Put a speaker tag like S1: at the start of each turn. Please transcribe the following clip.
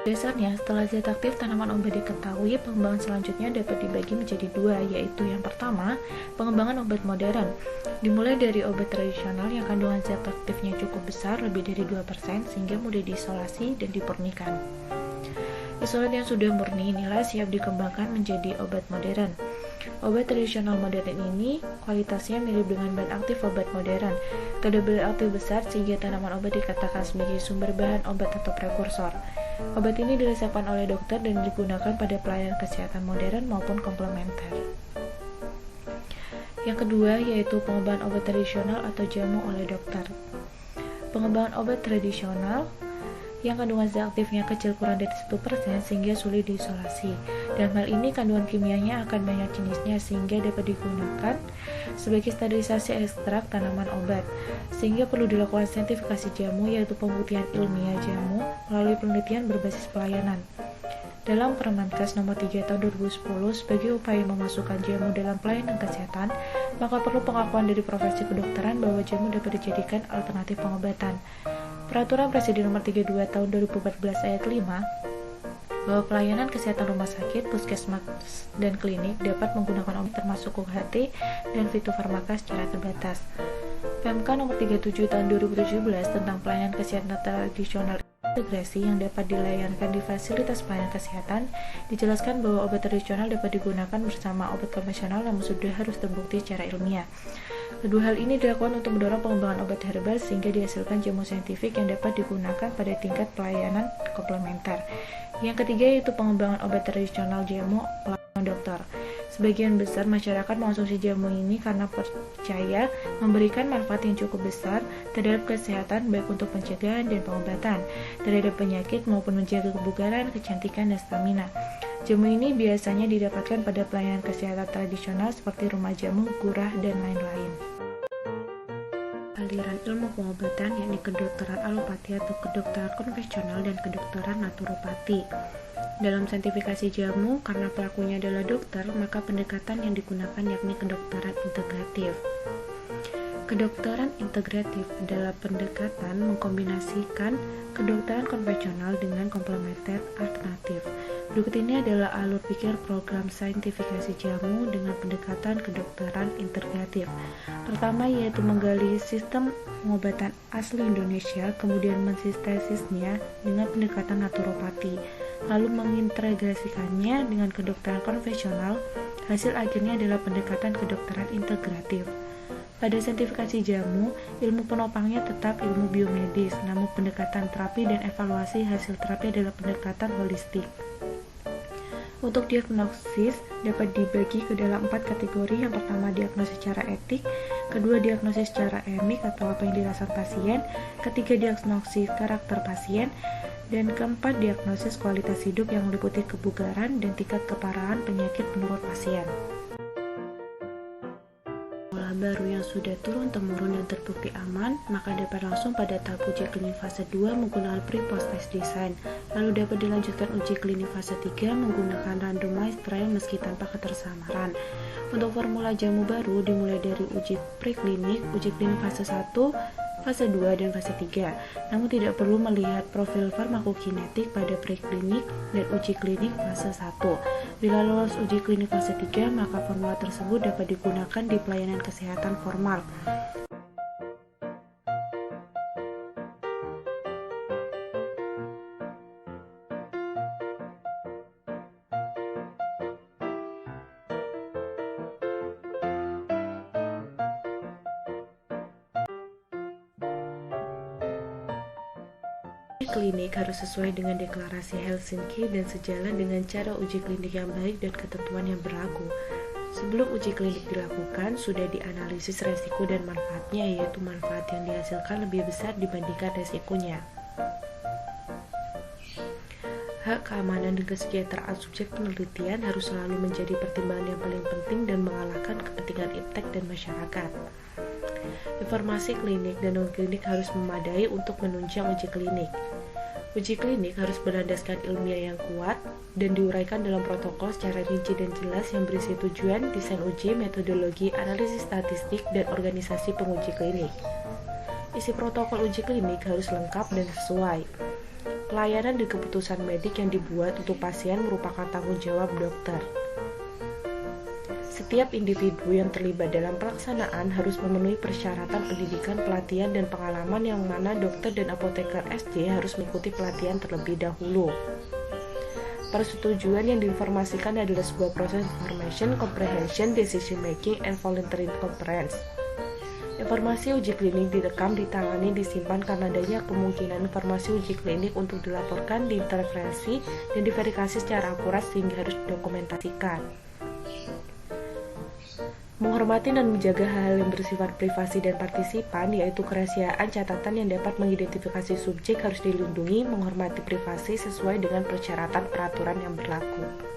S1: Dasarnya, setelah zat aktif tanaman obat diketahui, pengembangan selanjutnya dapat dibagi menjadi dua, yaitu yang pertama, pengembangan obat modern. Dimulai dari obat tradisional yang kandungan zat aktifnya cukup besar, lebih dari 2%, sehingga mudah diisolasi dan dipurnikan. Isolat yang sudah murni inilah siap dikembangkan menjadi obat modern. Obat tradisional modern ini kualitasnya mirip dengan bahan aktif obat modern. Kadar aktif besar sehingga tanaman obat dikatakan sebagai sumber bahan obat atau prekursor. Obat ini diresepkan oleh dokter dan digunakan pada pelayanan kesehatan modern maupun komplementer. Yang kedua yaitu pengembangan obat tradisional atau jamu oleh dokter. Pengembangan obat tradisional yang kandungan zat aktifnya kecil kurang dari 1% sehingga sulit diisolasi. Dalam hal ini kandungan kimianya akan banyak jenisnya sehingga dapat digunakan sebagai sterilisasi ekstrak tanaman obat. Sehingga perlu dilakukan saintifikasi jamu yaitu pembuktian ilmiah jamu melalui penelitian berbasis pelayanan. Dalam Permenkes nomor 3 tahun 2010 sebagai upaya memasukkan jamu dalam pelayanan kesehatan, maka perlu pengakuan dari profesi kedokteran bahwa jamu dapat dijadikan alternatif pengobatan. Peraturan Presiden nomor 32 tahun 2014 ayat 5 bahwa pelayanan kesehatan rumah sakit, puskesmas, dan klinik dapat menggunakan obat termasuk UHT dan fitofarmaka secara terbatas. PMK nomor 37 tahun 2017 tentang pelayanan kesehatan tradisional integrasi yang dapat dilayankan di fasilitas pelayanan kesehatan dijelaskan bahwa obat tradisional dapat digunakan bersama obat konvensional namun sudah harus terbukti secara ilmiah. Kedua hal ini dilakukan untuk mendorong pengembangan obat herbal sehingga dihasilkan jamu saintifik yang dapat digunakan pada tingkat pelayanan komplementer. Yang ketiga yaitu pengembangan obat tradisional jamu oleh dokter. Sebagian besar masyarakat mengonsumsi jamu ini karena percaya memberikan manfaat yang cukup besar terhadap kesehatan baik untuk pencegahan dan pengobatan terhadap penyakit maupun menjaga kebugaran, kecantikan, dan stamina. Jamu ini biasanya didapatkan pada pelayanan kesehatan tradisional seperti rumah jamu, gurah, dan lain-lain. Aliran ilmu pengobatan yakni kedokteran alopati atau kedokteran konvensional dan kedokteran naturopati. Dalam saintifikasi jamu, karena pelakunya adalah dokter, maka pendekatan yang digunakan yakni kedokteran integratif. Kedokteran integratif adalah pendekatan mengkombinasikan kedokteran konvensional dengan komplementer alternatif. Berikut ini adalah alur pikir program saintifikasi jamu dengan pendekatan kedokteran integratif. Pertama yaitu menggali sistem pengobatan asli Indonesia, kemudian mensintesisnya dengan pendekatan naturopati, lalu mengintegrasikannya dengan kedokteran konvensional. Hasil akhirnya adalah pendekatan kedokteran integratif. Pada saintifikasi jamu, ilmu penopangnya tetap ilmu biomedis, namun pendekatan terapi dan evaluasi hasil terapi adalah pendekatan holistik. Untuk diagnosis dapat dibagi ke dalam 4 kategori. Yang pertama diagnosis secara etik, kedua diagnosis secara emik atau apa yang dirasakan pasien, ketiga diagnosis karakter pasien, dan keempat diagnosis kualitas hidup yang meliputi kebugaran dan tingkat keparahan penyakit menurut pasien. Baru yang sudah turun-temurun dan terbukti aman, maka dapat langsung pada tahap uji klinik fase 2 menggunakan pre-post test design, lalu dapat dilanjutkan uji klinik fase 3 menggunakan randomized trial meski tanpa ketersamaran. Untuk formula jamu baru dimulai dari uji preklinik, uji klinik fase 1, fase 2, dan fase 3, namun tidak perlu melihat profil farmakokinetik pada preklinik dan uji klinik fase 1. Bila lolos uji klinik fase 3, maka formula tersebut dapat digunakan di pelayanan kesehatan formal. Klinik harus sesuai dengan deklarasi Helsinki dan sejalan dengan cara uji klinik yang baik dan ketentuan yang berlaku. Sebelum uji klinik dilakukan, sudah dianalisis resiko dan manfaatnya, yaitu manfaat yang dihasilkan lebih besar dibandingkan resikonya. Hak keamanan dan kesejahteraan subjek penelitian harus selalu menjadi pertimbangan yang paling penting dan mengalahkan kepentingan iptek dan masyarakat. Informasi klinik dan non-klinik harus memadai untuk menunjang uji klinik. Uji klinik harus berlandaskan ilmiah yang kuat dan diuraikan dalam protokol secara rinci dan jelas yang berisi tujuan, desain uji, metodologi, analisis statistik, dan organisasi penguji klinik. Isi protokol uji klinik harus lengkap dan sesuai.
S2: Pelayanan dan keputusan medik yang dibuat untuk pasien merupakan tanggung jawab dokter. Setiap individu yang terlibat dalam pelaksanaan harus memenuhi persyaratan pendidikan, pelatihan, dan pengalaman yang mana dokter dan apoteker SJ harus mengikuti pelatihan terlebih dahulu. Persetujuan yang diinformasikan adalah sebuah proses information, comprehension, decision making, and voluntary conference. Informasi uji klinik direkam, ditangani, disimpan karena adanya kemungkinan informasi uji klinik untuk dilaporkan, diinterpretasi, dan diverifikasi secara akurat sehingga harus didokumentasikan. Menghormati dan menjaga hal-hal yang bersifat privasi dan partisipan, yaitu kerahasiaan catatan yang dapat mengidentifikasi subjek harus dilindungi, menghormati privasi sesuai dengan persyaratan peraturan yang berlaku.